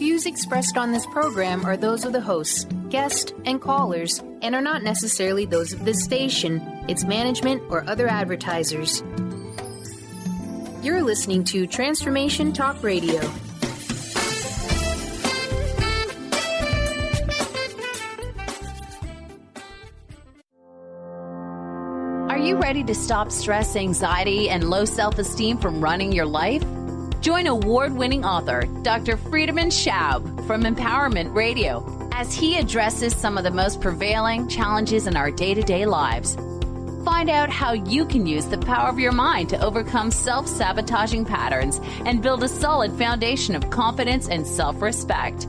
views expressed on this program are those of the hosts, guests, and callers, and are not necessarily those of this station, its management, or other advertisers. You're listening to Transformation Talk Radio. Are you ready to stop stress, anxiety, and low self-esteem from running your life? Join award-winning author Dr. Friedemann Schaub from Empowerment Radio as he addresses some of the most prevailing challenges in our day-to-day lives. Find out how you can use the power of your mind to overcome self-sabotaging patterns and build a solid foundation of confidence and self-respect.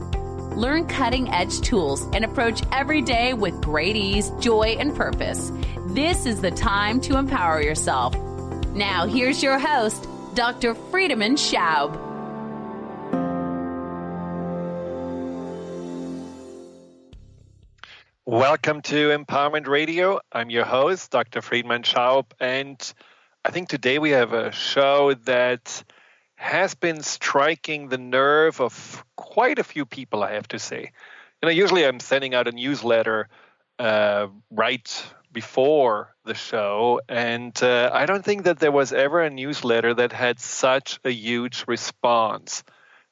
Learn cutting-edge tools and approach every day with great ease, joy, and purpose. This is the time to empower yourself. Now, here's your host, Dr. Friedemann Schaub. Welcome to Empowerment Radio. I'm your host, Dr. Friedemann Schaub, and I think today we have a show that has been striking the nerve of quite a few people, I have to say. Usually I'm sending out a newsletter right before the show, and I don't think that there was ever a newsletter that had such a huge response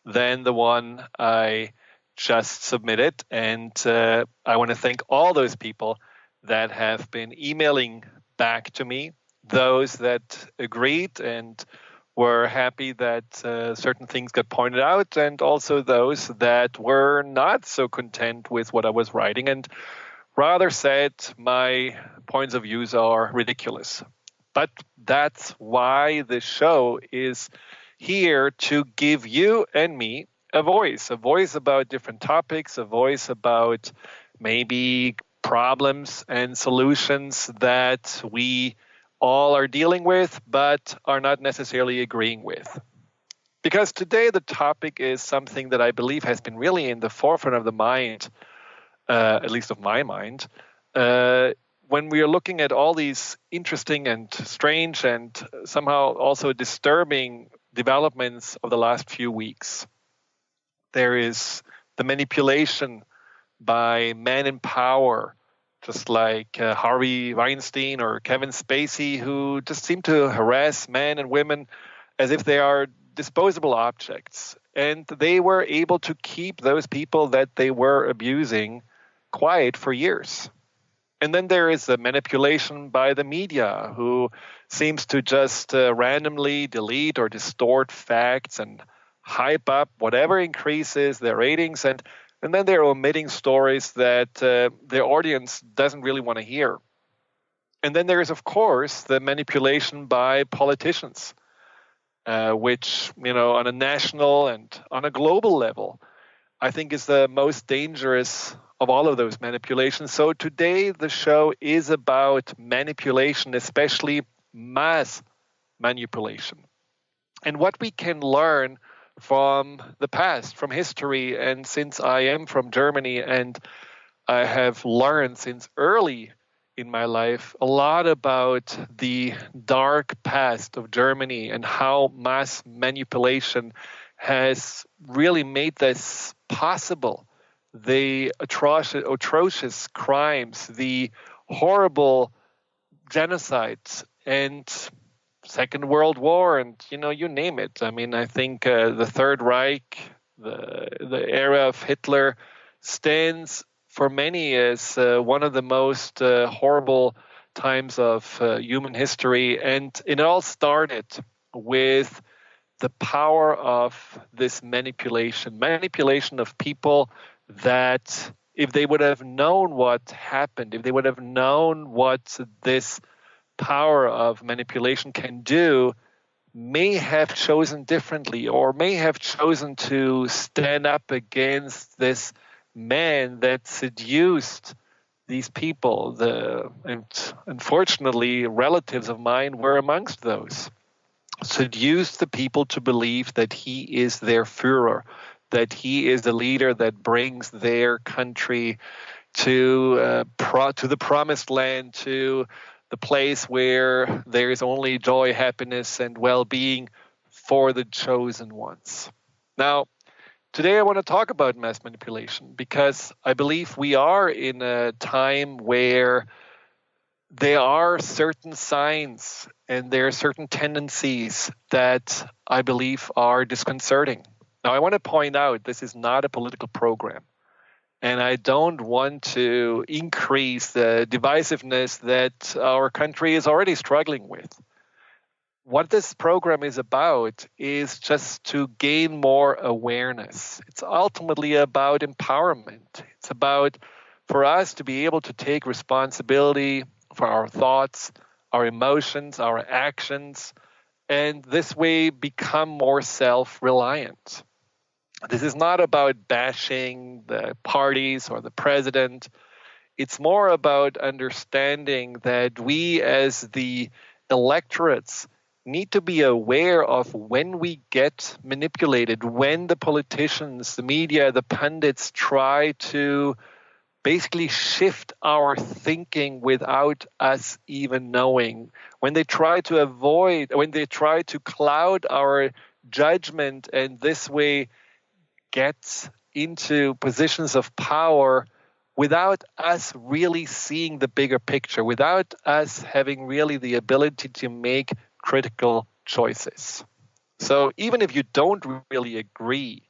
than the one I just submitted. And I want to thank all those people that have been emailing back to me, those that agreed and were happy that certain things got pointed out, and also those that were not so content with what I was writing and rather said my points of views are ridiculous. But that's why this show is here, to give you and me a voice about different topics, a voice about maybe problems and solutions that we all are dealing with, but are not necessarily agreeing with. Because today the topic is something that I believe has been really in the forefront of the mind, at least of my mind, when we are looking at all these interesting and strange and somehow also disturbing developments of the last few weeks. There is the manipulation by men in power, just like Harvey Weinstein or Kevin Spacey, who just seem to harass men and women as if they are disposable objects. And they were able to keep those people that they were abusing quiet for years. And then there is the manipulation by the media, who seems to just randomly delete or distort facts and hype up whatever increases their ratings. And then they're omitting stories that their audience doesn't really want to hear. And then there is, of course, the manipulation by politicians, which, on a national and on a global level, I think is the most dangerous of all of those manipulations. So today the show is about manipulation, especially mass manipulation, and what we can learn from the past, from history. And since I am from Germany and I have learned since early in my life a lot about the dark past of Germany and how mass manipulation has really made this possible. The atrocious crimes, the horrible genocides, and Second World War, and you name it. I mean, I think the Third Reich, the era of Hitler, stands for many as one of the most horrible times of human history. And it all started with the power of this manipulation of people that, if they would have known what happened, if they would have known what this power of manipulation can do, may have chosen differently, or may have chosen to stand up against this man that seduced these people. And unfortunately, relatives of mine were amongst those. Seduced the people to believe that he is their Führer, that he is the leader that brings their country to the promised land, to the place where there is only joy, happiness, and well-being for the chosen ones. Now, Today I want to talk about mass manipulation because I believe we are in a time where there are certain signs and there are certain tendencies that I believe are disconcerting. Now, I want to point out this is not a political program, and I don't want to increase the divisiveness that our country is already struggling with. What this program is about is just to gain more awareness. It's ultimately about empowerment. It's about for us to be able to take responsibility for our thoughts, our emotions, our actions, and this way become more self-reliant. This is not about bashing the parties or the president. It's more about understanding that we as the electorates need to be aware of when we get manipulated, when the politicians, the media, the pundits try to basically shift our thinking without us even knowing, when they try to cloud our judgment and this way get into positions of power without us really seeing the bigger picture, without us having really the ability to make critical choices. So even if you don't really agree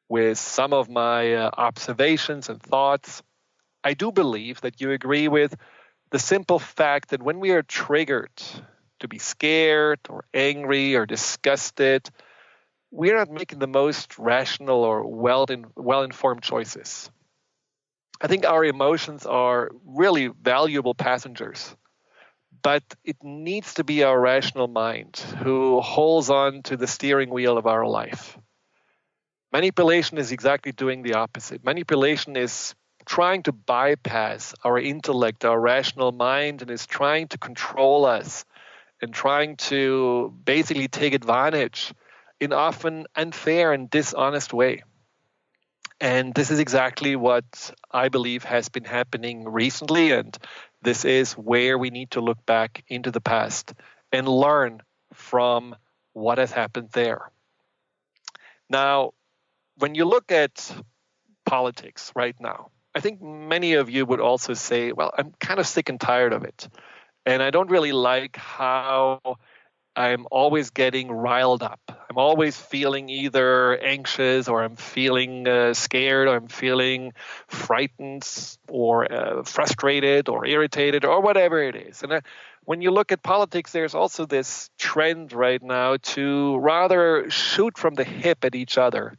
with some of my observations and thoughts, I do believe that you agree with the simple fact that when we are triggered to be scared or angry or disgusted, we're not making the most rational or well-informed choices. I think our emotions are really valuable passengers, but it needs to be our rational mind who holds on to the steering wheel of our life. Manipulation is exactly doing the opposite. Manipulation is trying to bypass our intellect, our rational mind, and is trying to control us and trying to basically take advantage in often unfair and dishonest way. And this is exactly what I believe has been happening recently, and this is where we need to look back into the past and learn from what has happened there. Now, when you look at politics right now, I think many of you would also say, well, I'm kind of sick and tired of it. And I don't really like how I'm always getting riled up. I'm always feeling either anxious or I'm feeling scared or I'm feeling frightened or frustrated or irritated or whatever it is. And when you look at politics, there's also this trend right now to rather shoot from the hip at each other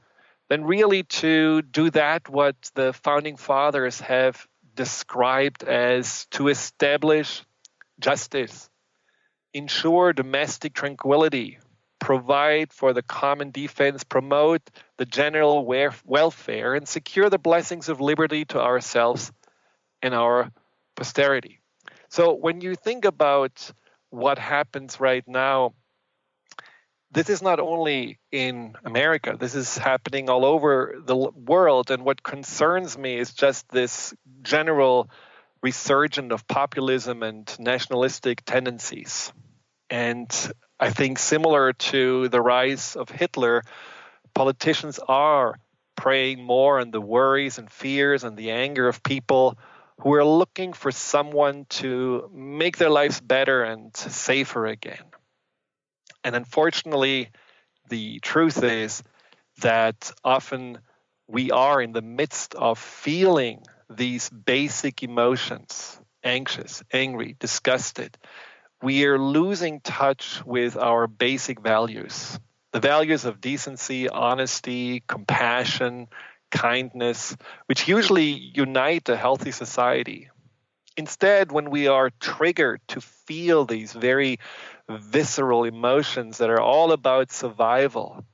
than really to do that what the founding fathers have described as to establish justice, ensure domestic tranquility, provide for the common defense, promote the general welfare, and secure the blessings of liberty to ourselves and our posterity. So when you think about what happens right now, this is not only in America, this is happening all over the world. And what concerns me is just this general resurgence of populism and nationalistic tendencies. And I think similar to the rise of Hitler, politicians are preying more on the worries and fears and the anger of people who are looking for someone to make their lives better and safer again. And unfortunately, the truth is that often we are in the midst of feeling these basic emotions, anxious, angry, disgusted. We are losing touch with our basic values, the values of decency, honesty, compassion, kindness, which usually unite a healthy society. Instead, when we are triggered to feel these very visceral emotions that are all about survival,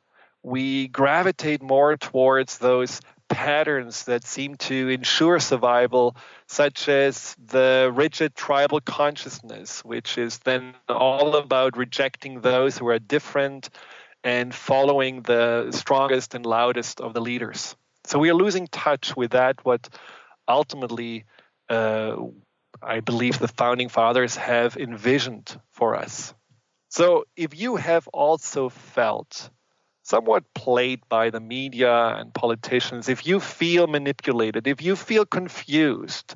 we gravitate more towards those patterns that seem to ensure survival, such as the rigid tribal consciousness, which is then all about rejecting those who are different and following the strongest and loudest of the leaders. So we are losing touch with that, what ultimately I believe the founding fathers have envisioned for us. So if you have also felt somewhat played by the media and politicians, if you feel manipulated, if you feel confused,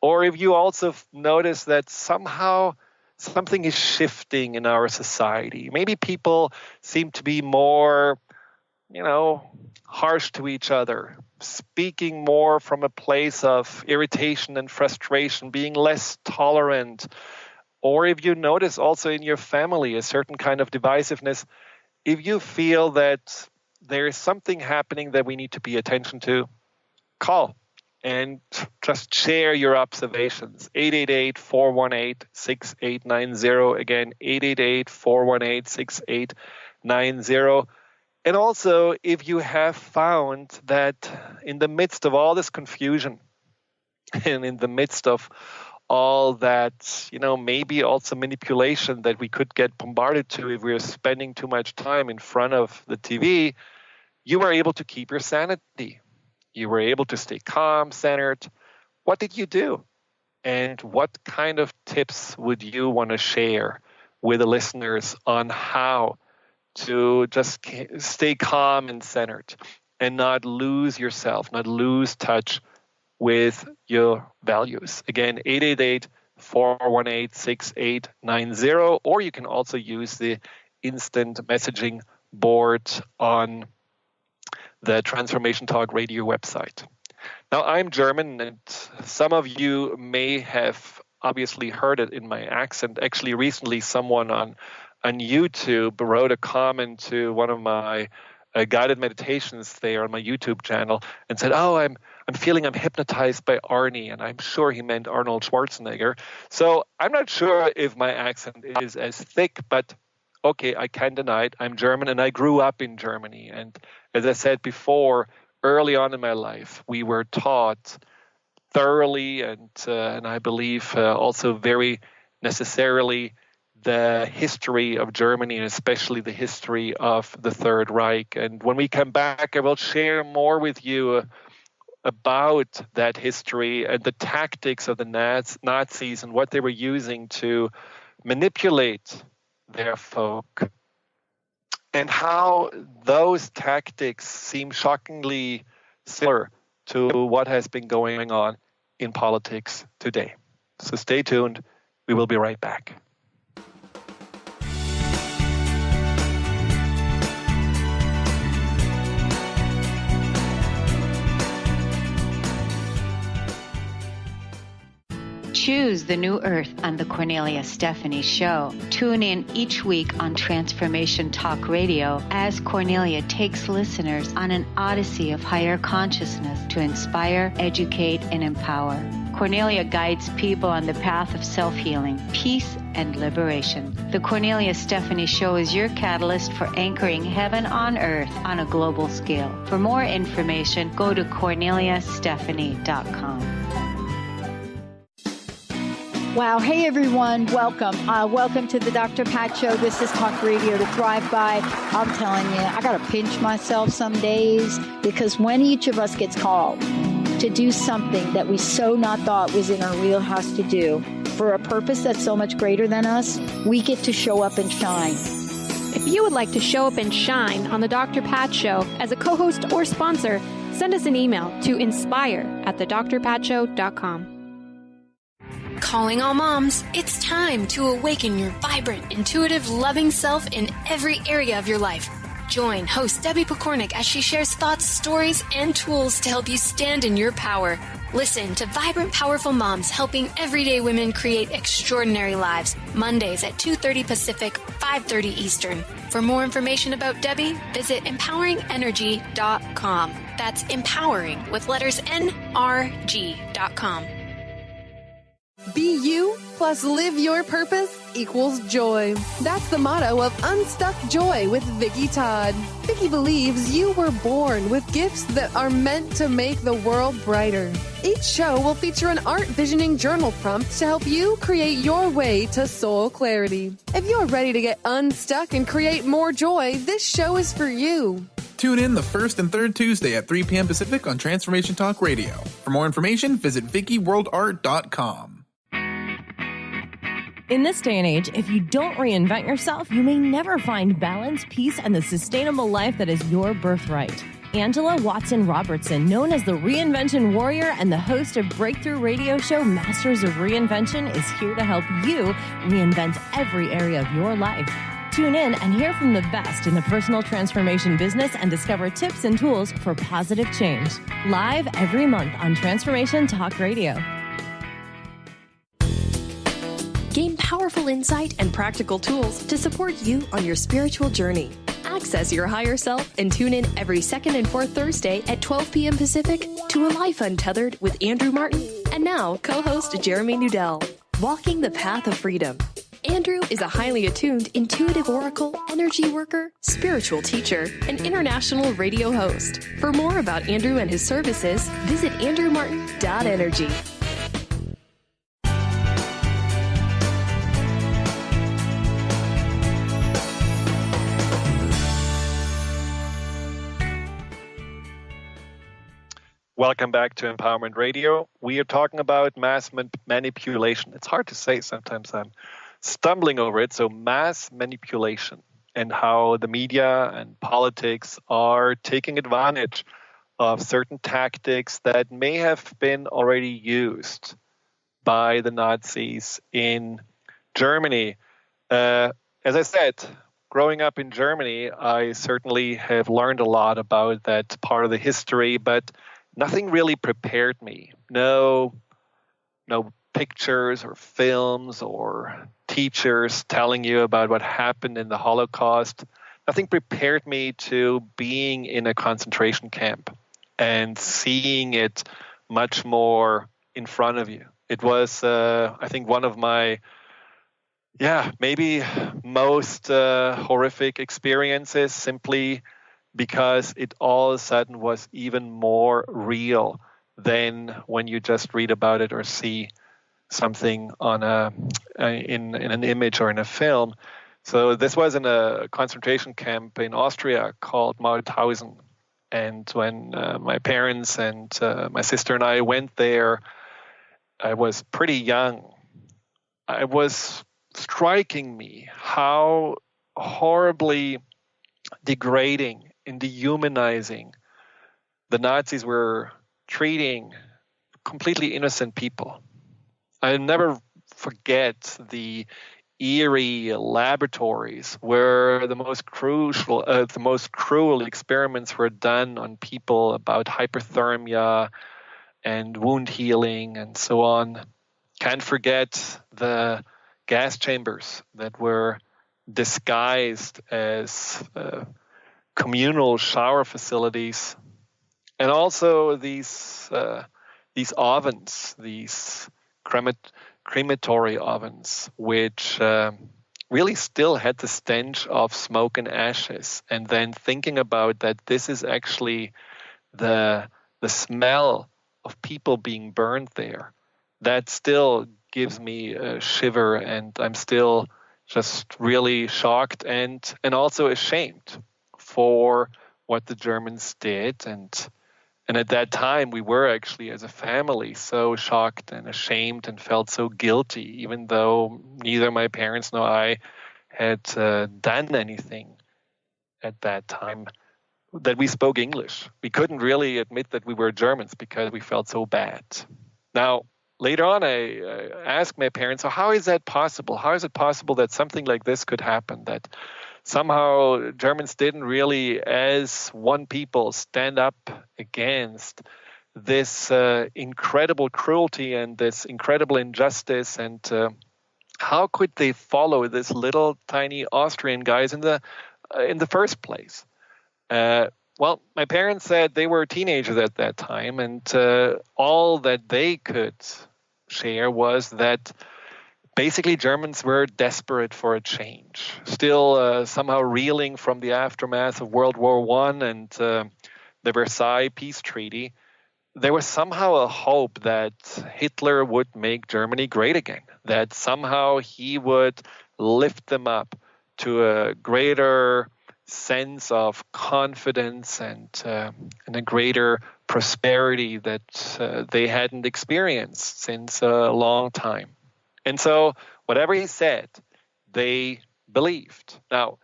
or if you also notice that somehow something is shifting in our society, maybe people seem to be more, harsh to each other, speaking more from a place of irritation and frustration, being less tolerant, or if you notice also in your family a certain kind of divisiveness, if you feel that there is something happening that we need to pay attention to, call and just share your observations. 888-418-6890. Again, 888-418-6890. And also, if you have found that in the midst of all this confusion and in the midst of all that, maybe also manipulation that we could get bombarded to if we're spending too much time in front of the TV, you were able to keep your sanity. You were able to stay calm, centered. What did you do? And what kind of tips would you want to share with the listeners on how to just stay calm and centered and not lose yourself, not lose touch with your values? Again, 888-418-6890, or you can also use the instant messaging board on the Transformation Talk Radio website. Now, I'm German, and some of you may have obviously heard it in my accent. Actually, recently, someone on YouTube wrote a comment to one of my guided meditations there on my YouTube channel and said, I'm feeling I'm hypnotized by Arnie, and I'm sure he meant Arnold Schwarzenegger. So I'm not sure if my accent is as thick, but okay, I can't deny it. I'm German, and I grew up in Germany. And as I said before, early on in my life, we were taught thoroughly and I believe also very necessarily the history of Germany, and especially the history of the Third Reich. And when we come back, I will share more with you about that history and the tactics of the Nazis and what they were using to manipulate their folk, and how those tactics seem shockingly similar to what has been going on in politics today. So stay tuned. We will be right back. Choose the new earth on the Cornelia Stephanie Show. Tune in each week on Transformation Talk Radio as Cornelia takes listeners on an odyssey of higher consciousness to inspire, educate, and empower. Cornelia guides people on the path of self-healing, peace, and liberation. The Cornelia Stephanie Show is your catalyst for anchoring heaven on earth on a global scale. For more information, go to corneliastephanie.com. Wow. Hey, everyone. Welcome. Welcome to the Dr. Pat Show. This is Talk Radio to Thrive By. I'm telling you, I got to pinch myself some days, because when each of us gets called to do something that we so not thought was in our wheelhouse to do for a purpose that's so much greater than us, we get to show up and shine. If you would like to show up and shine on the Dr. Pat Show as a co-host or sponsor, send us an email to inspire@thedrpatshow.com. Calling all moms, it's time to awaken your vibrant, intuitive, loving self in every area of your life. Join host Debbie Pokornik as she shares thoughts, stories, and tools to help you stand in your power. Listen to Vibrant, Powerful Moms helping everyday women create extraordinary lives. Mondays at 2:30 Pacific, 5:30 Eastern. For more information about Debbie, visit empoweringenergy.com. That's empowering with letters NRG.com. Be you plus live your purpose equals joy. That's the motto of Unstuck Joy with Vicki Todd. Vicki believes you were born with gifts that are meant to make the world brighter. Each show will feature an art visioning journal prompt to help you create your way to soul clarity. If you're ready to get unstuck and create more joy, this show is for you. Tune in the first and third Tuesday at 3 p.m. Pacific on Transformation Talk Radio. For more information, visit VickiWorldArt.com. In this day and age, if you don't reinvent yourself, you may never find balance, peace, and the sustainable life that is your birthright. Angela Watson Robertson, known as the Reinvention Warrior and the host of breakthrough radio show Masters of Reinvention, is here to help you reinvent every area of your life. Tune in and hear from the best in the personal transformation business and discover tips and tools for positive change. Live every month on Transformation Talk Radio. Gain powerful insight and practical tools to support you on your spiritual journey. Access your higher self and tune in every second and fourth Thursday at 12 p.m. Pacific to A Life Untethered with Andrew Martin and now co-host Jeremy Nudell. Walking the Path of Freedom. Andrew is a highly attuned, intuitive oracle, energy worker, spiritual teacher, and international radio host. For more about Andrew and his services, visit andrewmartin.energy. Welcome back to Empowerment Radio. We are talking about mass manipulation. It's hard to say sometimes. I'm stumbling over it. So mass manipulation and how the media and politics are taking advantage of certain tactics that may have been already used by the Nazis in Germany. As I said, growing up in Germany, I certainly have learned a lot about that part of the history, but nothing really prepared me. No pictures or films or teachers telling you about what happened in the Holocaust. Nothing prepared me to being in a concentration camp and seeing it much more in front of you. It was, I think, one of my, maybe most horrific experiences, simply because it all of a sudden was even more real than when you just read about it or see something on in an image or in a film. So this was in a concentration camp in Austria called Mauthausen. And when my parents and my sister and I went there, I was pretty young. It was striking me how horribly degrading and dehumanizing the Nazis were treating completely innocent people. I'll never forget the eerie laboratories where the most cruel experiments were done on people about hyperthermia and wound healing and so on. Can't forget the gas chambers that were disguised as communal shower facilities, and also these ovens, these crematory ovens, which really still had the stench of smoke and ashes. And then thinking about that, this is actually the smell of people being burned there. That still gives me a shiver, and I'm still just really shocked and also ashamed for what the Germans did. And at that time, we were actually, as a family, so shocked and ashamed and felt so guilty, even though neither my parents nor I had done anything at that time, that we spoke English. We couldn't really admit that we were Germans because we felt so bad. Now, later on, I asked my parents, so how is that possible? How is it possible that something like this could happen, that somehow Germans didn't really, as one people, stand up against this incredible cruelty and this incredible injustice? And how could they follow this little tiny Austrian guys in the first place? Well, my parents said they were teenagers at that time, and all that they could share was that basically Germans were desperate for a change, still somehow reeling from the aftermath of World War I and the Versailles Peace Treaty. There was somehow a hope that Hitler would make Germany great again, that somehow he would lift them up to a greater sense of confidence and a greater prosperity that they hadn't experienced since a long time. And so whatever he said, they believed. Now,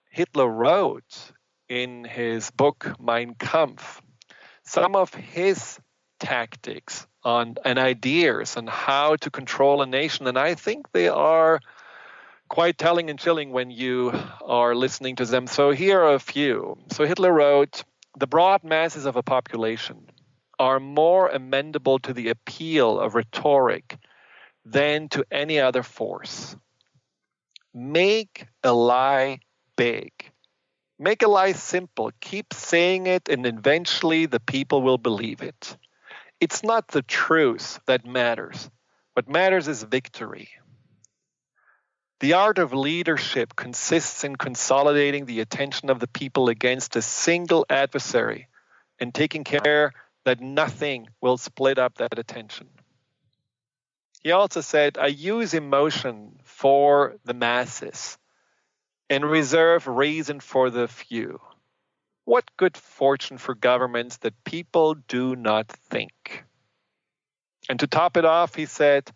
Hitler wrote in his book Mein Kampf some of his tactics and ideas on how to control a nation, and I think they are quite telling and chilling when you are listening to them. So here are a few. So Hitler wrote, "The broad masses of a population are more amenable to the appeal of rhetoric than to any other force. Make a lie big. Make a lie simple. Keep saying it, and eventually the people will believe it. It's not the truth that matters. What matters is victory. The art of leadership consists in consolidating the attention of the people against a single adversary and taking care that nothing will split up that attention." He also said, "I use emotion for the masses and reserve reason for the few. What good fortune for governments that people do not think." And to top it off, he said,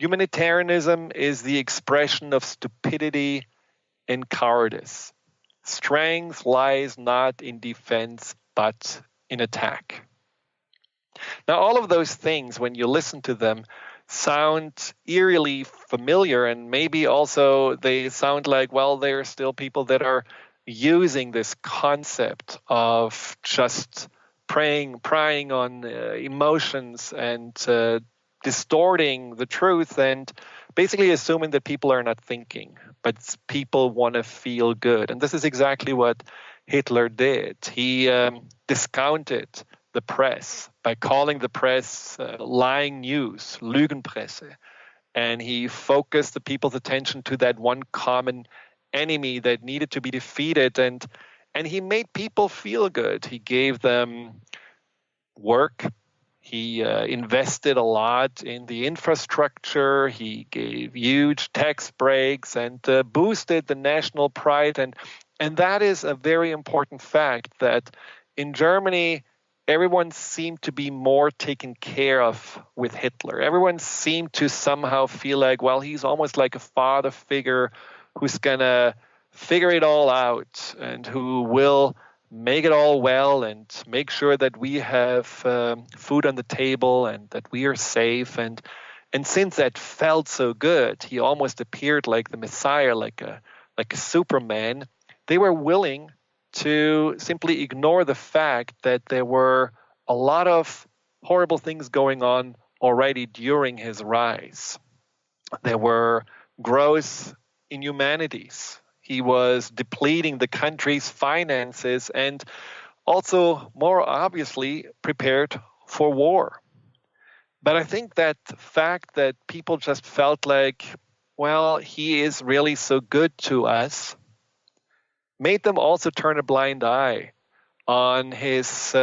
"Humanitarianism is the expression of stupidity and cowardice. Strength lies not in defense, but in attack." Now, all of those things, when you listen to them, sound eerily familiar, and maybe also they sound like, well, there are still people that are using this concept of just prying on emotions and distorting the truth and basically assuming that people are not thinking, but people want to feel good. And this is exactly what Hitler did. He discounted the press by calling the press lying news, Lügenpresse. And he focused the people's attention to that one common enemy that needed to be defeated. And he made people feel good. He gave them work. He invested a lot in the infrastructure. He gave huge tax breaks and boosted the national pride. And that is a very important fact, that in Germany, everyone seemed to be more taken care of with Hitler. Everyone seemed to somehow feel like, well, he's almost like a father figure who's going to figure it all out and who will make it all well and make sure that we have food on the table and that we are safe. And since that felt so good, he almost appeared like the Messiah, like a Superman. They were willing to simply ignore the fact that there were a lot of horrible things going on already during his rise. There were gross inhumanities. He was depleting the country's finances and also, more obviously, prepared for war. But I think that fact that people just felt like, well, he is really so good to us, made them also turn a blind eye on his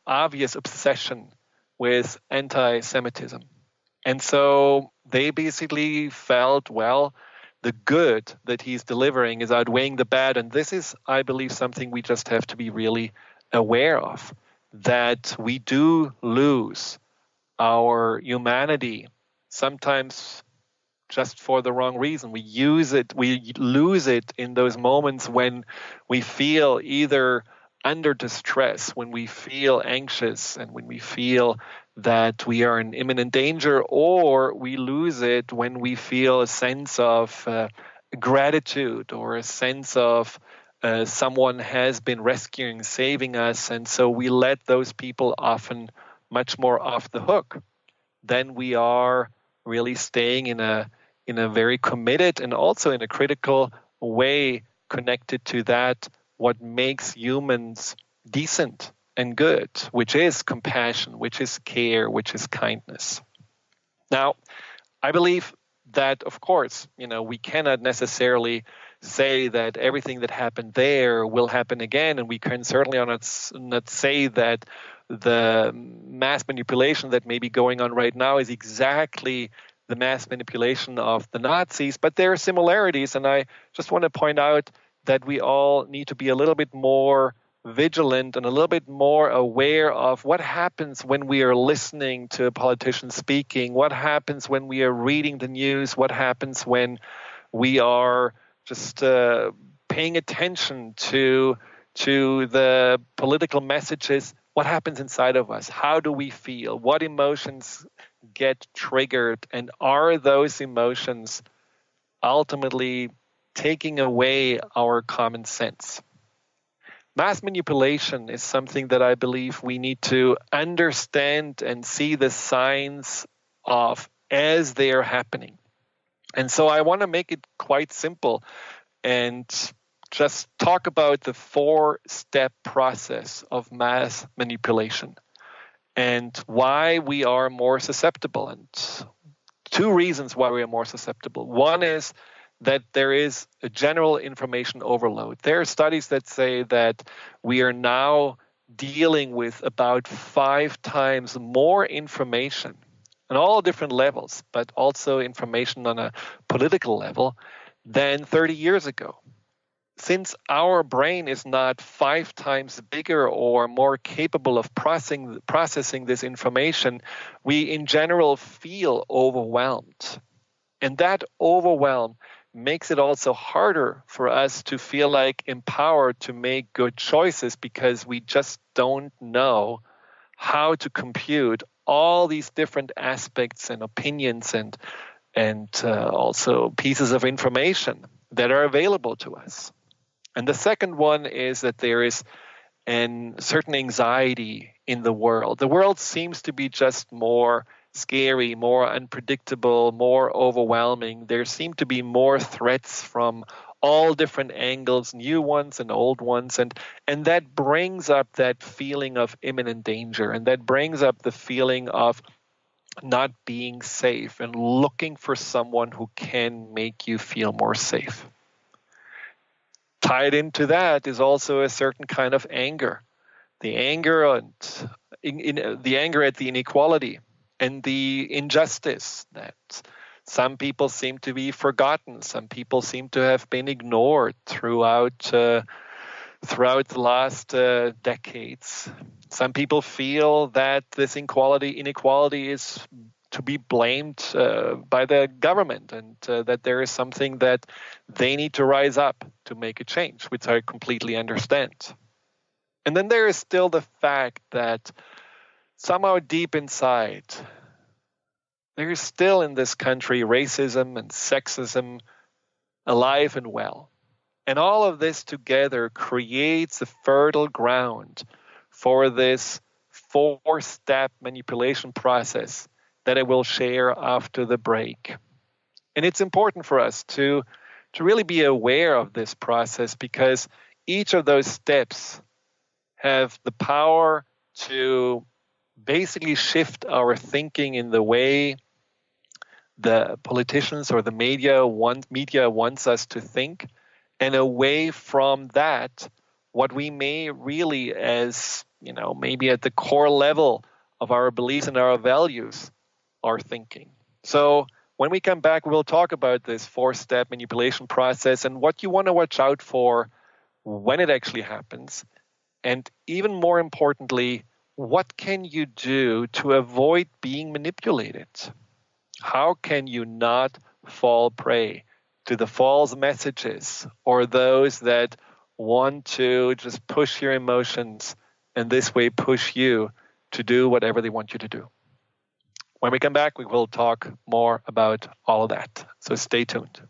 obvious obsession with anti-Semitism. And so they basically felt, well, the good that he's delivering is outweighing the bad. And this is, I believe, something we just have to be really aware of, that we do lose our humanity sometimes just for the wrong reason. We lose it in those moments when we feel either under distress, when we feel anxious, and when we feel that we are in imminent danger, or we lose it when we feel a sense of gratitude or a sense of someone has been rescuing, saving us, and so we let those people often much more off the hook than we are really staying in a very committed and also in a critical way connected to that what makes humans decent and good, which is compassion, which is care, which is kindness. Now, I believe that, of course, we cannot necessarily say that everything that happened there will happen again, and we can certainly not say that the mass manipulation that may be going on right now is exactly the mass manipulation of the Nazis, but there are similarities, and I just want to point out that we all need to be a little bit more vigilant and a little bit more aware of what happens when we are listening to a politician speaking, what happens when we are reading the news, what happens when we are just paying attention to the political messages, what happens inside of us, how do we feel, what emotions get triggered, and are those emotions ultimately taking away our common sense? Mass manipulation is something that I believe we need to understand and see the signs of as they are happening. And so I want to make it quite simple and just talk about the 4-step process of mass manipulation and why we are more susceptible. And 2 reasons why we are more susceptible. One is that there is a general information overload. There are studies that say that we are now dealing with about 5 times more information on all different levels, but also information on a political level than 30 years ago. Since our brain is not 5 times bigger or more capable of processing this information, we in general feel overwhelmed. And that overwhelm makes it also harder for us to feel like empowered to make good choices because we just don't know how to compute all these different aspects and opinions and also pieces of information that are available to us. And the second one is that there is a certain anxiety in the world. The world seems to be just more scary, more unpredictable, more overwhelming. There seem to be more threats from all different angles, new ones and old ones. And that brings up that feeling of imminent danger. And that brings up the feeling of not being safe and looking for someone who can make you feel more safe. Tied into that is also a certain kind of anger. The anger at the inequality and the injustice that some people seem to be forgotten. Some people seem to have been ignored throughout the last decades. Some people feel that this inequality is to be blamed by the government and that there is something that they need to rise up to make a change, which I completely understand. And then there is still the fact that somehow deep inside, there is still in this country racism and sexism alive and well. And all of this together creates a fertile ground for this 4-step manipulation process that I will share after the break. And it's important for us to really be aware of this process because each of those steps have the power to basically shift our thinking in the way the politicians or the media wants us to think, and away from that, what we may really as, maybe at the core level of our beliefs and our values are thinking. So when we come back, we'll talk about this 4-step manipulation process and what you want to watch out for when it actually happens. And even more importantly, what can you do to avoid being manipulated? How can you not fall prey to the false messages or those that want to just push your emotions and this way push you to do whatever they want you to do? When we come back, we will talk more about all of that. So stay tuned.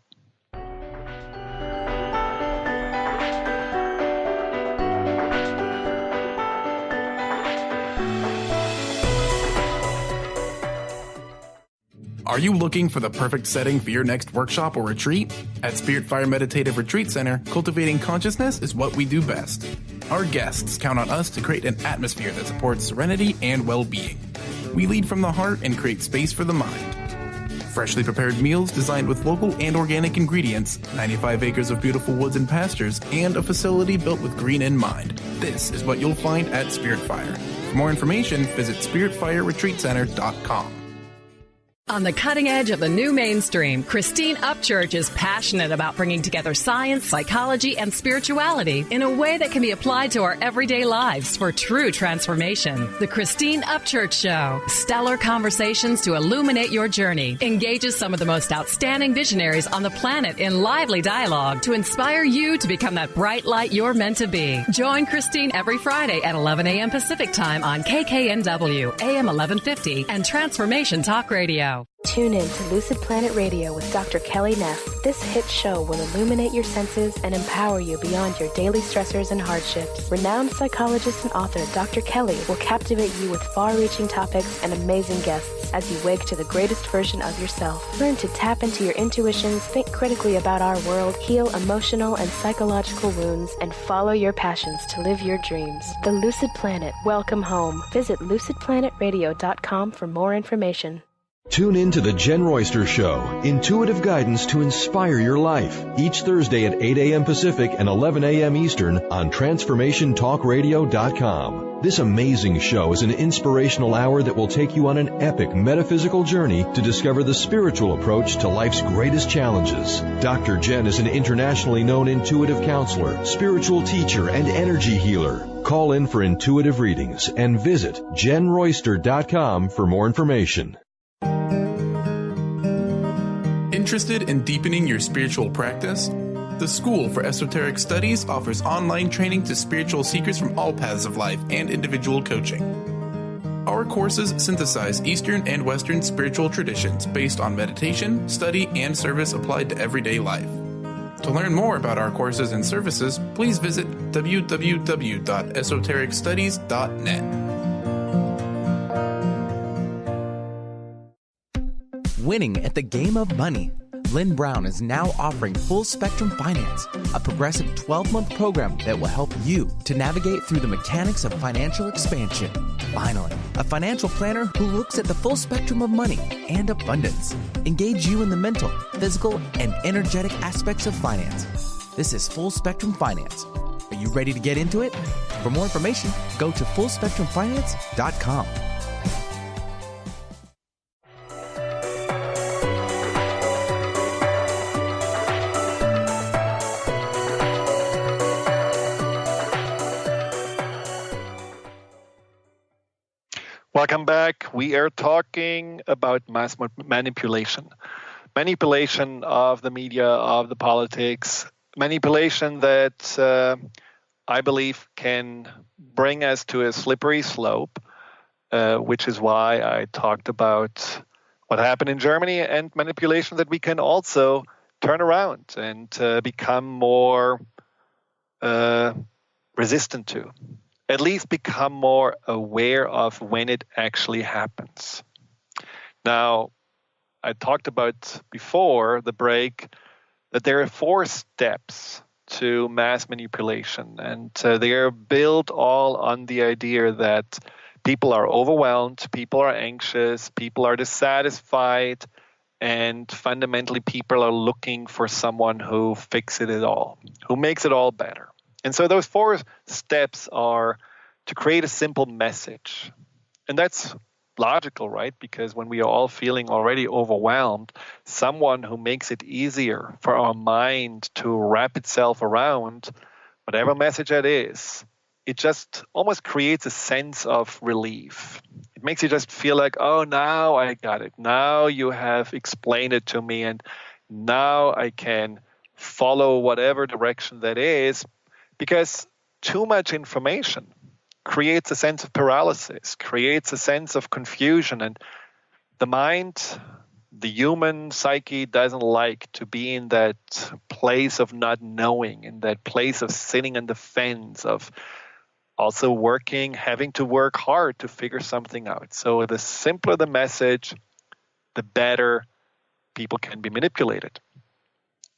Are you looking for the perfect setting for your next workshop or retreat? At Spirit Fire Meditative Retreat Center, cultivating consciousness is what we do best. Our guests count on us to create an atmosphere that supports serenity and well-being. We lead from the heart and create space for the mind. Freshly prepared meals designed with local and organic ingredients, 95 acres of beautiful woods and pastures, and a facility built with green in mind. This is what you'll find at Spirit Fire. For more information, visit spiritfireretreatcenter.com. On the cutting edge of the new mainstream, Christine Upchurch is passionate about bringing together science, psychology, and spirituality in a way that can be applied to our everyday lives for true transformation. The Christine Upchurch Show, stellar conversations to illuminate your journey, engages some of the most outstanding visionaries on the planet in lively dialogue to inspire you to become that bright light you're meant to be. Join Christine every Friday at 11 a.m. Pacific Time on KKNW, AM 1150, and Transformation Talk Radio. Tune in to Lucid Planet Radio with Dr. Kelly Neff. This hit show will illuminate your senses and empower you beyond your daily stressors and hardships. Renowned psychologist and author Dr. Kelly will captivate you with far-reaching topics and amazing guests as you wake to the greatest version of yourself. Learn to tap into your intuitions, think critically about our world, heal emotional and psychological wounds, and follow your passions to live your dreams. The Lucid Planet. Welcome home. Visit lucidplanetradio.com for more information. Tune in to The Jen Royster Show, intuitive guidance to inspire your life, each Thursday at 8 a.m. Pacific and 11 a.m. Eastern on TransformationTalkRadio.com. This amazing show is an inspirational hour that will take you on an epic metaphysical journey to discover the spiritual approach to life's greatest challenges. Dr. Jen is an internationally known intuitive counselor, spiritual teacher, and energy healer. Call in for intuitive readings and visit JenRoyster.com for more information. Interested in deepening your spiritual practice? The School for Esoteric Studies offers online training to spiritual seekers from all paths of life and individual coaching. Our courses synthesize Eastern and Western spiritual traditions based on meditation, study, and service applied to everyday life. To learn more about our courses and services, please visit www.esotericstudies.net. Winning at the game of money. Lynn Brown is now offering Full Spectrum Finance, a progressive 12-month program that will help you to navigate through the mechanics of financial expansion. Finally, a financial planner who looks at the full spectrum of money and abundance. Engage you in the mental, physical, and energetic aspects of finance. This is Full Spectrum Finance. Are you ready to get into it? For more information, go to fullspectrumfinance.com. Welcome back. We are talking about mass manipulation. Manipulation of the media, of the politics. Manipulation that I believe can bring us to a slippery slope, which is why I talked about what happened in Germany and manipulation that we can also turn around and become more resistant to. At least become more aware of when it actually happens. Now, I talked about before the break that there are 4 steps to mass manipulation, and they are built all on the idea that people are overwhelmed, people are anxious, people are dissatisfied, and fundamentally people are looking for someone who fixes it all, who makes it all better. And so those 4 steps are to create a simple message. And that's logical, right? Because when we are all feeling already overwhelmed, someone who makes it easier for our mind to wrap itself around whatever message that is, it just almost creates a sense of relief. It makes you just feel like, oh, now I got it. Now you have explained it to me, and now I can follow whatever direction that is. Because too much information creates a sense of paralysis, creates a sense of confusion, and the mind, the human psyche doesn't like to be in that place of not knowing, in that place of sitting on the fence, of also having to work hard to figure something out. So the simpler the message, the better people can be manipulated.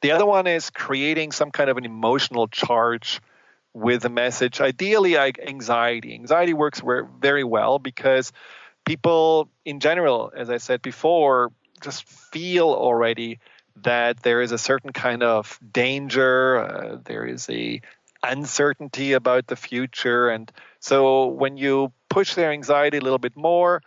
The other one is creating some kind of an emotional charge with a message, ideally like anxiety. Anxiety works very well because people in general, as I said before, just feel already that there is a certain kind of danger, there is a uncertainty about the future. And so when you push their anxiety a little bit more,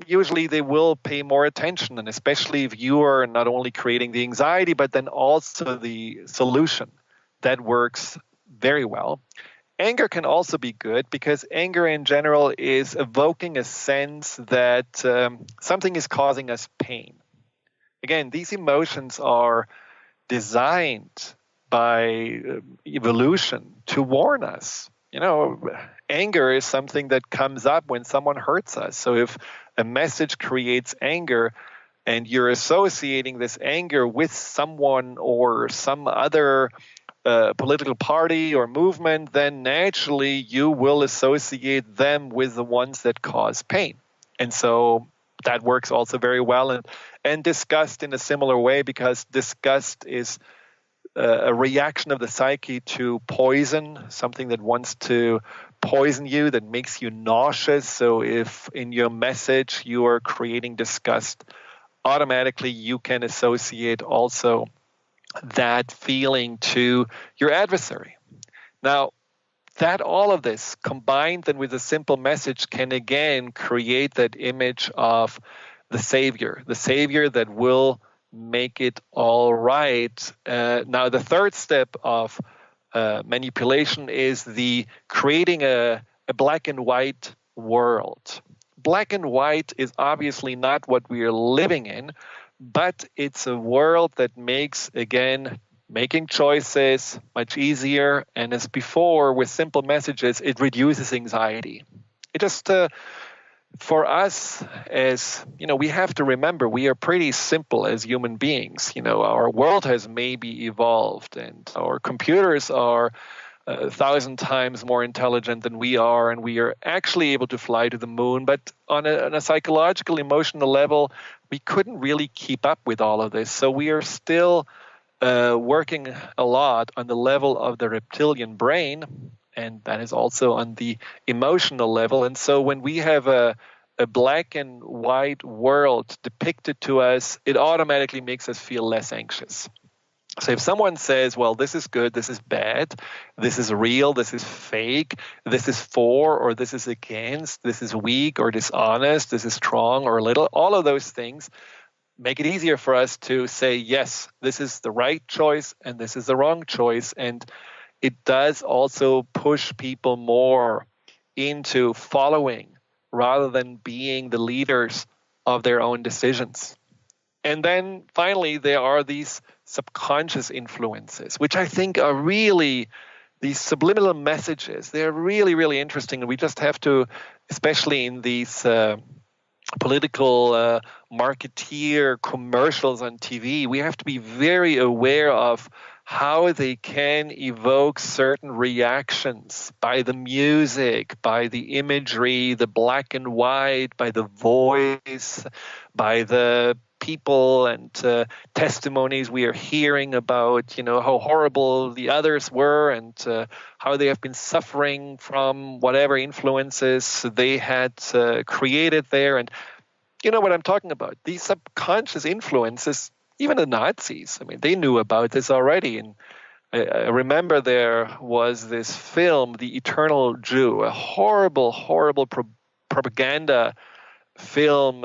usually they will pay more attention, and especially if you are not only creating the anxiety, but then also the solution. That works very well. Anger can also be good because anger in general is evoking a sense that something is causing us pain. Again, these emotions are designed by evolution to warn us. Anger is something that comes up when someone hurts us. So if a message creates anger and you're associating this anger with someone or some other political party or movement, then naturally you will associate them with the ones that cause pain. And so that works also very well. And disgust in a similar way, because disgust is a reaction of the psyche to poison, something that wants to poison you, that makes you nauseous. So if in your message you are creating disgust, automatically you can associate also that feeling to your adversary. Now, that all of this combined then with a simple message can again create that image of the savior that will make it all right. Now, the third step of manipulation is the creating a black and white world. Black and white is obviously not what we are living in, but it's a world that makes, again, making choices much easier. And as before, with simple messages, it reduces anxiety. It just, for us, as we have to remember, we are pretty simple as human beings. Our world has maybe evolved, and our computers are 1,000 times more intelligent than we are, and we are actually able to fly to the moon. But on a psychological, emotional level, we couldn't really keep up with all of this. So we are still working a lot on the level of the reptilian brain, and that is also on the emotional level. And so when we have a black and white world depicted to us, it automatically makes us feel less anxious. So if someone says, well, this is good, this is bad, this is real, this is fake, this is for or this is against, this is weak or dishonest, this is strong or little, all of those things make it easier for us to say, yes, this is the right choice and this is the wrong choice. And it does also push people more into following rather than being the leaders of their own decisions. And then finally, there are these subconscious influences, which I think are really these subliminal messages. They're really, really interesting. And we just have to, especially in these political marketeer commercials on TV, we have to be very aware of how they can evoke certain reactions by the music, by the imagery, the black and white, by the voice, by the people and testimonies we are hearing about, how horrible the others were and how they have been suffering from whatever influences they had created there. And you know what I'm talking about. These subconscious influences, even the Nazis, they knew about this already. And I remember there was this film, The Eternal Jew, a horrible, horrible propaganda film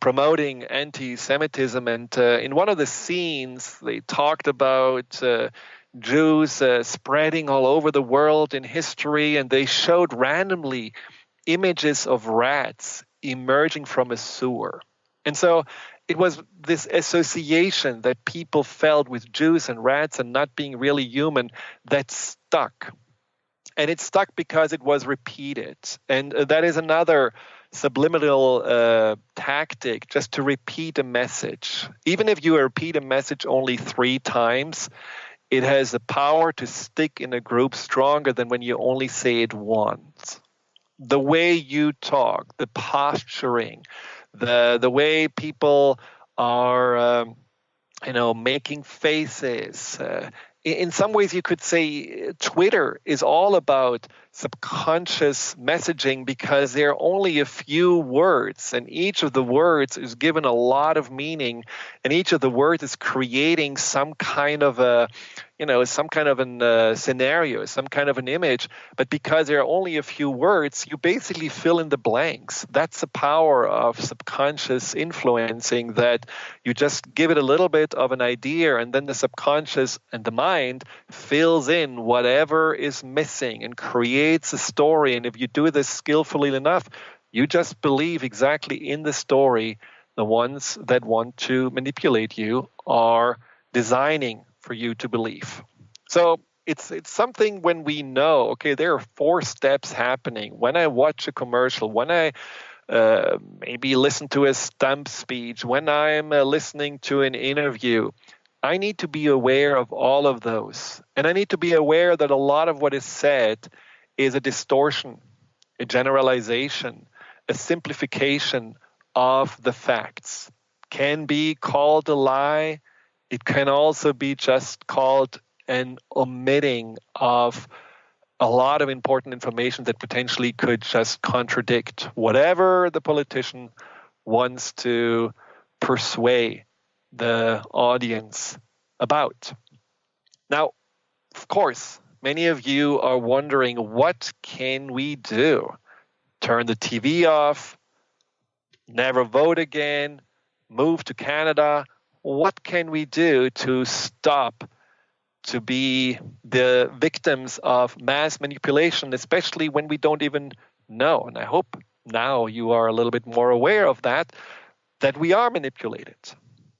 promoting anti-Semitism. And in one of the scenes, they talked about Jews spreading all over the world in history, and they showed randomly images of rats emerging from a sewer. And so it was this association that people felt with Jews and rats and not being really human that stuck. And it stuck because it was repeated. And that is another subliminal tactic, just to repeat a message. Even if you repeat a message only 3 times, it has the power to stick in a group stronger than when you only say it once. The way you talk, the posturing, the way people are, making faces. In some ways, you could say Twitter is all about subconscious messaging because there are only a few words, and each of the words is given a lot of meaning, and each of the words is creating some kind of a scenario, some kind of an image. But because there are only a few words, you basically fill in the blanks. That's the power of subconscious influencing, that you just give it a little bit of an idea, and then the subconscious and the mind fills in whatever is missing and creates a story. And if you do this skillfully enough, you just believe exactly in the story the ones that want to manipulate you are designing for you to believe. So it's something when we know, okay, there are 4 steps happening. When I watch a commercial, when I maybe listen to a stump speech, when I'm listening to an interview, I need to be aware of all of those. And I need to be aware that a lot of what is said is a distortion, a generalization, a simplification of the facts. Can be called a lie. It can also be just called an omitting of a lot of important information that potentially could just contradict whatever the politician wants to persuade the audience about. Now, of course, many of you are wondering, what can we do? Turn the TV off, never vote again, move to Canada. What can we do to stop to be the victims of mass manipulation, especially when we don't even know? And I hope now you are a little bit more aware of that we are manipulated.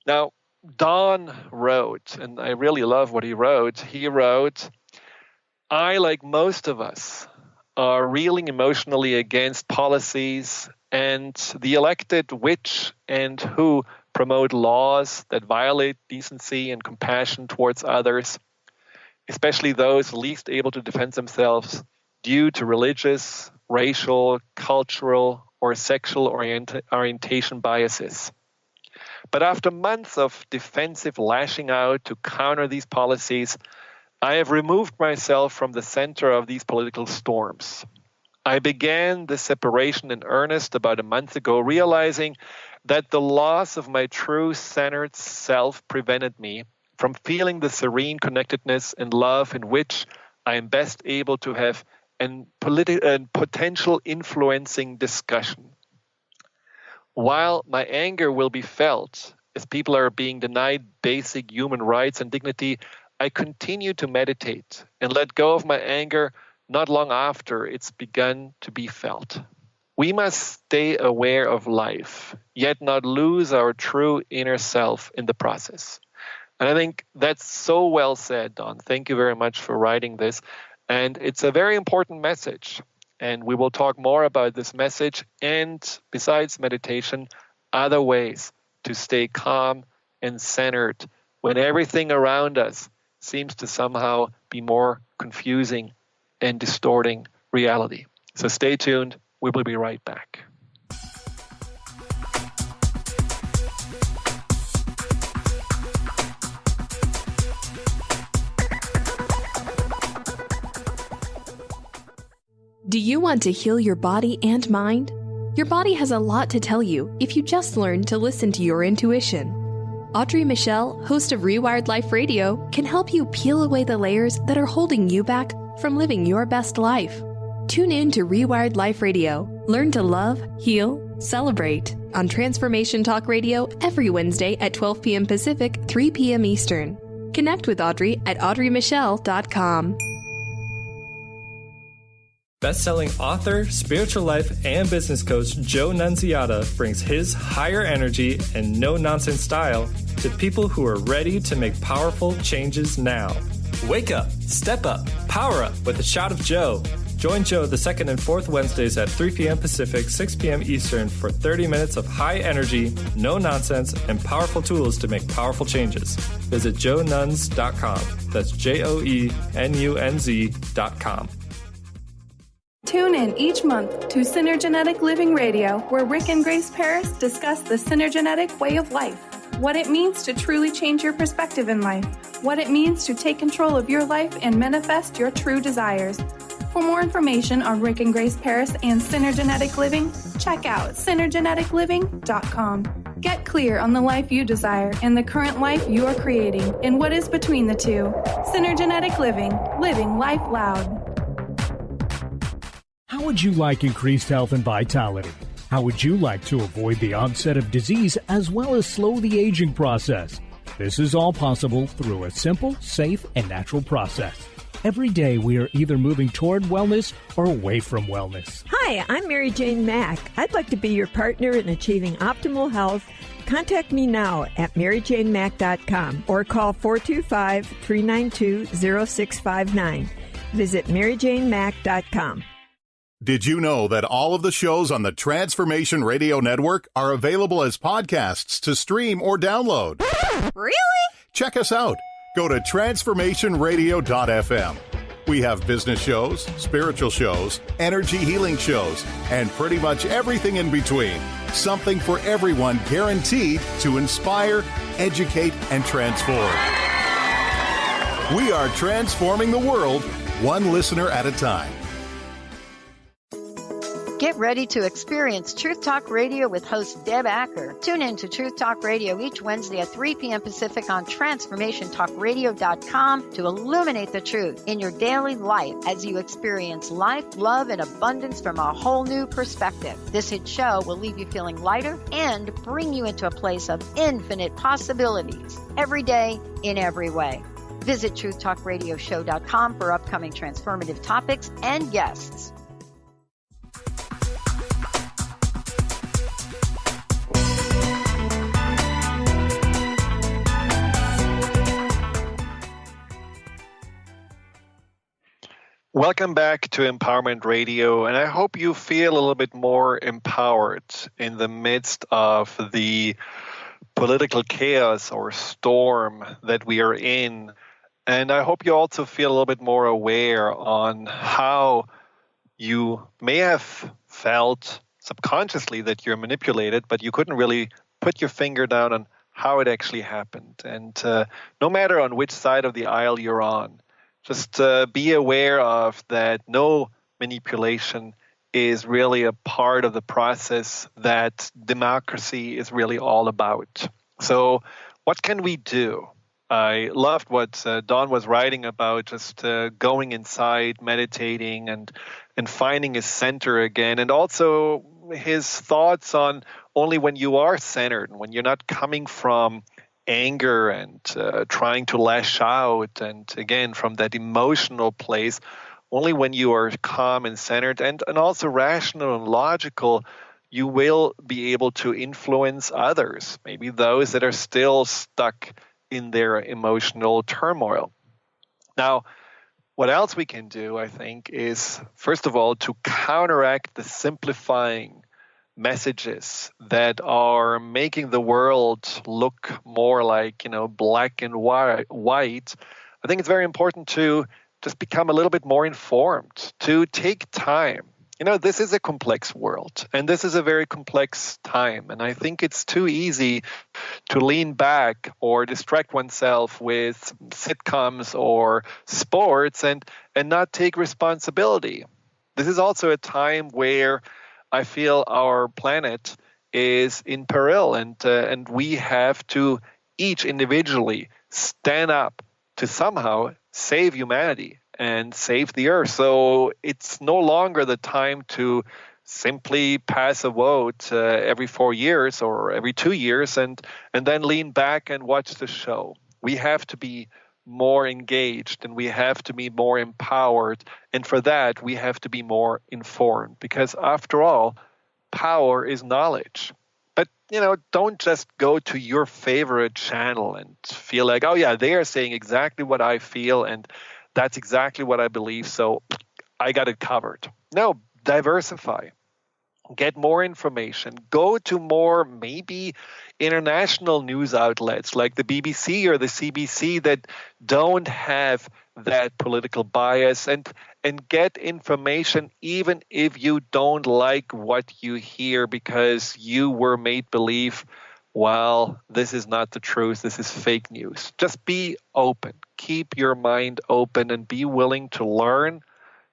Now, Don wrote, and I really love what he wrote. He wrote, I, like most of us, are reeling emotionally against policies and the elected which and who promote laws that violate decency and compassion towards others, especially those least able to defend themselves due to religious, racial, cultural, or sexual orientation biases. But after months of defensive lashing out to counter these policies, I have removed myself from the center of these political storms. I began this separation in earnest about a month ago, realizing that the loss of my true centered self prevented me from feeling the serene connectedness and love in which I am best able to have a potential influencing discussion. While my anger will be felt as people are being denied basic human rights and dignity, I continue to meditate and let go of my anger not long after it's begun to be felt. We must stay aware of life, yet not lose our true inner self in the process. And I think that's so well said, Don. Thank you very much for writing this. And it's a very important message. And we will talk more about this message and, besides meditation, other ways to stay calm and centered when everything around us seems to somehow be more confusing and distorting reality. So stay tuned. We will be right back. Do you want to heal your body and mind? Your body has a lot to tell you if you just learn to listen to your intuition. Audrey Michelle, host of Rewired Life Radio, can help you peel away the layers that are holding you back from living your best life. Tune in to Rewired Life Radio. Learn to love, heal, celebrate on Transformation Talk Radio every Wednesday at 12 p.m. Pacific, 3 p.m. Eastern. Connect with Audrey at audreymichelle.com. Best-selling author, spiritual life, and business coach Joe Nunziata brings his higher energy and no-nonsense style to people who are ready to make powerful changes now. Wake up, step up, power up with a shot of Joe. Join Joe the second and fourth Wednesdays at 3 p.m. Pacific, 6 p.m. Eastern for 30 minutes of high energy, no nonsense, and powerful tools to make powerful changes. Visit joenuns.com. That's JOENUNZ.com. Tune in each month to Synergenetic Living Radio, where Rick and Grace Paris discuss the synergenetic way of life, what it means to truly change your perspective in life, what it means to take control of your life and manifest your true desires. For more information on Rick and Grace Paris and Synergenetic Living, check out synergeneticliving.com. Get clear on the life you desire and the current life you are creating and what is between the two. Synergenetic Living, living life loud. How would you like increased health and vitality? How would you like to avoid the onset of disease as well as slow the aging process? This is all possible through a simple, safe, and natural process. Every day we are either moving toward wellness or away from wellness. Hi, I'm Mary Jane Mack. I'd like to be your partner in achieving optimal health. Contact me now at maryjanemack.com or call 425-392-0659. Visit maryjanemack.com. Did you know that all of the shows on the Transformation Radio Network are available as podcasts to stream or download? Really? Check us out. Go to transformationradio.fm. We have business shows, spiritual shows, energy healing shows, and pretty much everything in between. Something for everyone, guaranteed to inspire, educate, and transform. We are transforming the world, one listener at a time. Get ready to experience Truth Talk Radio with host Deb Acker. Tune in to Truth Talk Radio each Wednesday at 3 p.m. Pacific on TransformationTalkRadio.com to illuminate the truth in your daily life as you experience life, love, and abundance from a whole new perspective. This hit show will leave you feeling lighter and bring you into a place of infinite possibilities every day in every way. Visit TruthTalkRadioshow.com for upcoming transformative topics and guests. Welcome back to Empowerment Radio, and I hope you feel a little bit more empowered in the midst of the political chaos or storm that we are in. And I hope you also feel a little bit more aware on how you may have felt subconsciously that you're manipulated, but you couldn't really put your finger down on how it actually happened. And no matter on which side of the aisle you're on, just be aware of that no manipulation is really a part of the process that democracy is really all about. So what can we do? I loved what Don was writing about, just going inside, meditating, and finding his center again, and also his thoughts on only when you are centered, when you're not coming from anger and trying to lash out, and again from that emotional place, only when you are calm and centered and also rational and logical, you will be able to influence others, maybe those that are still stuck in their emotional turmoil. Now, what else we can do, I think, is first of all to counteract the simplifying messages that are making the world look more like, black and white. I think it's very important to just become a little bit more informed, to take time. This is a complex world, and this is a very complex time. And I think it's too easy to lean back or distract oneself with sitcoms or sports and not take responsibility. This is also a time where I feel our planet is in peril, and we have to each individually stand up to somehow save humanity and save the earth. So it's no longer the time to simply pass a vote every 4 years or every 2 years and then lean back and watch the show. We have to be more engaged, and we have to be more empowered. And for that, we have to be more informed, because after all, power is knowledge. But, don't just go to your favorite channel and feel like, oh yeah, they are saying exactly what I feel and that's exactly what I believe, so I got it covered. No, diversify. Get more information. Go to more maybe international news outlets like the BBC or the CBC that don't have that political bias, and get information even if you don't like what you hear because you were made believe, well, this is not the truth, this is fake news. Just be open. Keep your mind open and be willing to learn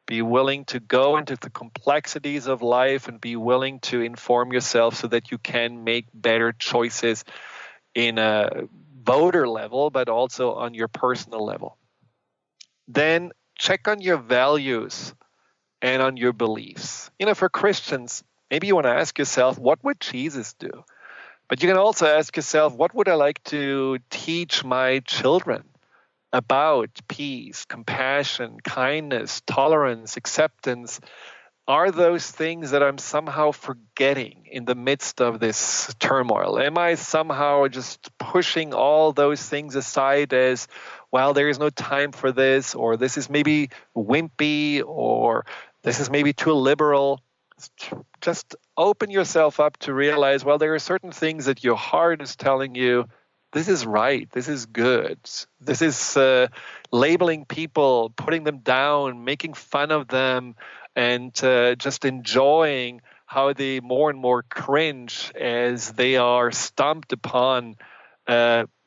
Be willing to go into the complexities of life and be willing to inform yourself so that you can make better choices in a voter level, but also on your personal level. Then check on your values and on your beliefs. For Christians, maybe you want to ask yourself, what would Jesus do? But you can also ask yourself, what would I like to teach my children about peace, compassion, kindness, tolerance, acceptance? Are those things that I'm somehow forgetting in the midst of this turmoil? Am I somehow just pushing all those things aside as, well, there is no time for this, or this is maybe wimpy, or this is maybe too liberal? Just open yourself up to realize, well, there are certain things that your heart is telling you, this is right, this is good. This is labeling people, putting them down, making fun of them, and just enjoying how they more and more cringe as they are stomped upon.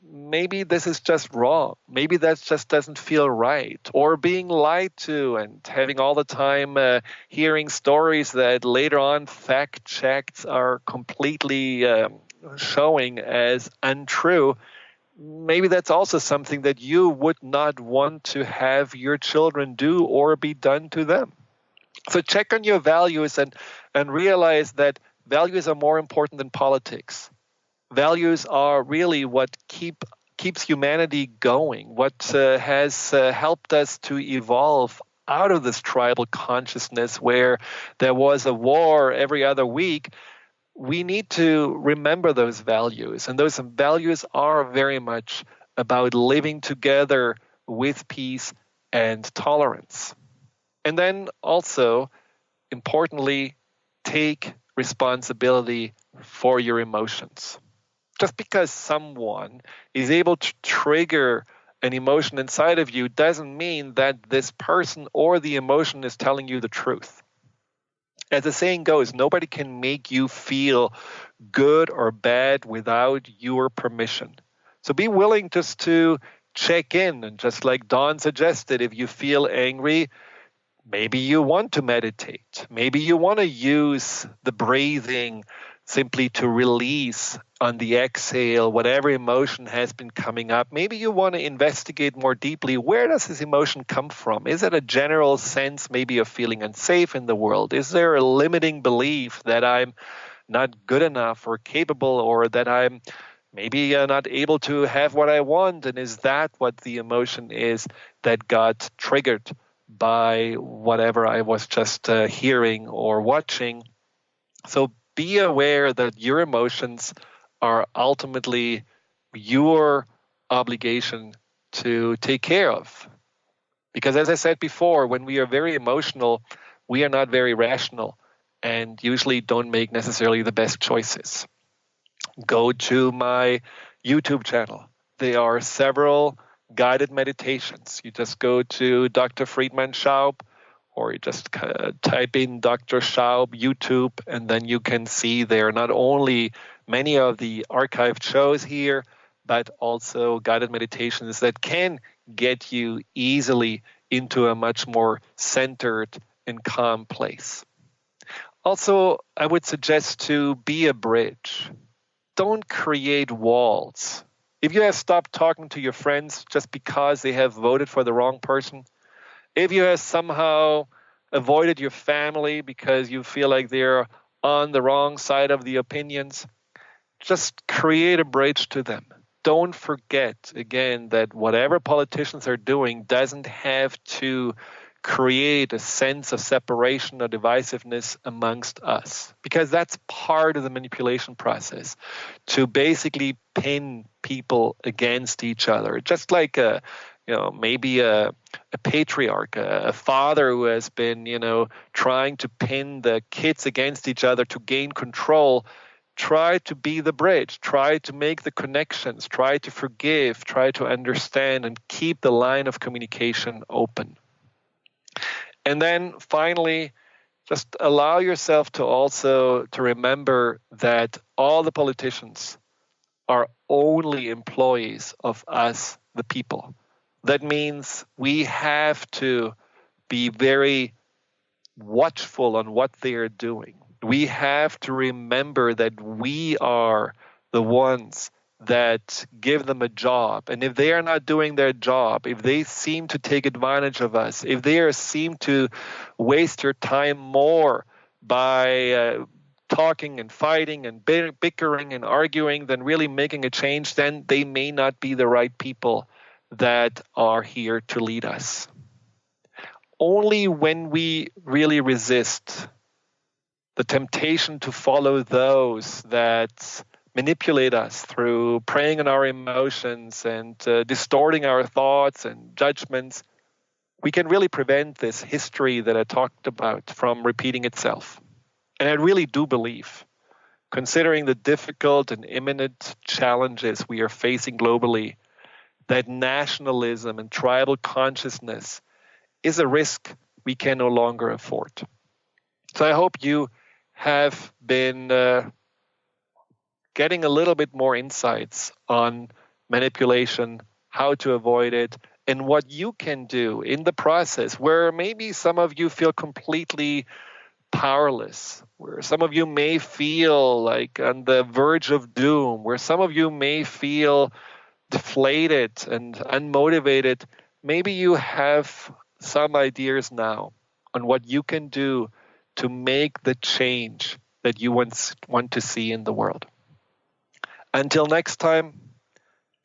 Maybe this is just wrong. Maybe that just doesn't feel right. Or being lied to and having all the time hearing stories that later on fact-checked are completely showing as untrue. Maybe that's also something that you would not want to have your children do or be done to them. So check on your values and realize that values are more important than politics. Values are really what keeps humanity going, what has helped us to evolve out of this tribal consciousness where there was a war every other week. We need to remember those values, and those values are very much about living together with peace and tolerance. And then also, importantly, take responsibility for your emotions. Just because someone is able to trigger an emotion inside of you doesn't mean that this person or the emotion is telling you the truth. As the saying goes, nobody can make you feel good or bad without your permission. So be willing just to check in, and just like Dawn suggested, if you feel angry, maybe you want to meditate. Maybe you want to use the breathing simply to release on the exhale whatever emotion has been coming up. Maybe you want to investigate more deeply, where does this emotion come from? Is it a general sense maybe of feeling unsafe in the world? Is there a limiting belief that I'm not good enough or capable, or that I'm maybe not able to have what I want? And is that what the emotion is that got triggered by whatever I was just hearing or watching? So be aware that your emotions are ultimately your obligation to take care of. Because as I said before, when we are very emotional, we are not very rational and usually don't make necessarily the best choices. Go to my YouTube channel. There are several guided meditations. You just go to Dr. Friedemann Schaub, or you just type in Dr. Schaub YouTube, and then you can see there not only many of the archived shows here, but also guided meditations that can get you easily into a much more centered and calm place. Also, I would suggest to be a bridge. Don't create walls. If you have stopped talking to your friends just because they have voted for the wrong person, if you have somehow avoided your family because you feel like they're on the wrong side of the opinions, just create a bridge to them. Don't forget, again, that whatever politicians are doing doesn't have to create a sense of separation or divisiveness amongst us, because that's part of the manipulation process, to basically pin people against each other. Just like maybe a patriarch, a father who has been, trying to pin the kids against each other to gain control. Try to be the bridge. Try to make the connections. Try to forgive. Try to understand and keep the line of communication open. And then finally, just allow yourself to remember that all the politicians are only employees of us, the people. That means we have to be very watchful on what they are doing. We have to remember that we are the ones that give them a job. And if they are not doing their job, if they seem to take advantage of us, if they seem to waste their time more by talking and fighting and bickering and arguing than really making a change, then they may not be the right people that are here to lead us. Only when we really resist the temptation to follow those that manipulate us through preying on our emotions and distorting our thoughts and judgments, we can really prevent this history that I talked about from repeating itself. And I really do believe, considering the difficult and imminent challenges we are facing globally, that nationalism and tribal consciousness is a risk we can no longer afford. So I hope you have been getting a little bit more insights on manipulation, how to avoid it, and what you can do in the process, where maybe some of you feel completely powerless, where some of you may feel like on the verge of doom, where some of you may feel deflated and unmotivated. Maybe you have some ideas now on what you can do to make the change that you want to see in the world. Until next time,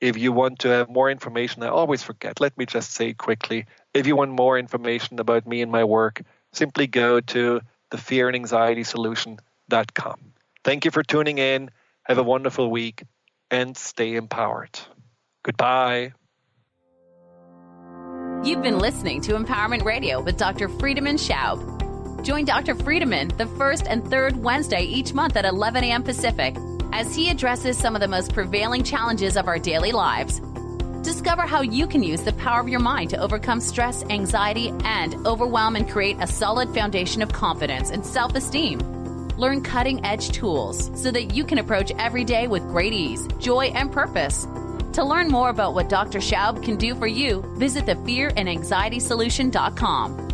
if you want to have more information, I always forget, let me just say quickly, if you want more information about me and my work, simply go to thefearandanxietysolution.com. Thank you for tuning in. Have a wonderful week and stay empowered. Goodbye. You've been listening to Empowerment Radio with Dr. Friedemann Schaub. Join Dr. Friedemann the first and third Wednesday each month at 11 a.m. Pacific as he addresses some of the most prevailing challenges of our daily lives. Discover how you can use the power of your mind to overcome stress, anxiety, and overwhelm and create a solid foundation of confidence and self-esteem. Learn cutting-edge tools so that you can approach every day with great ease, joy, and purpose. To learn more about what Dr. Schaub can do for you, visit thefearandanxietysolution.com.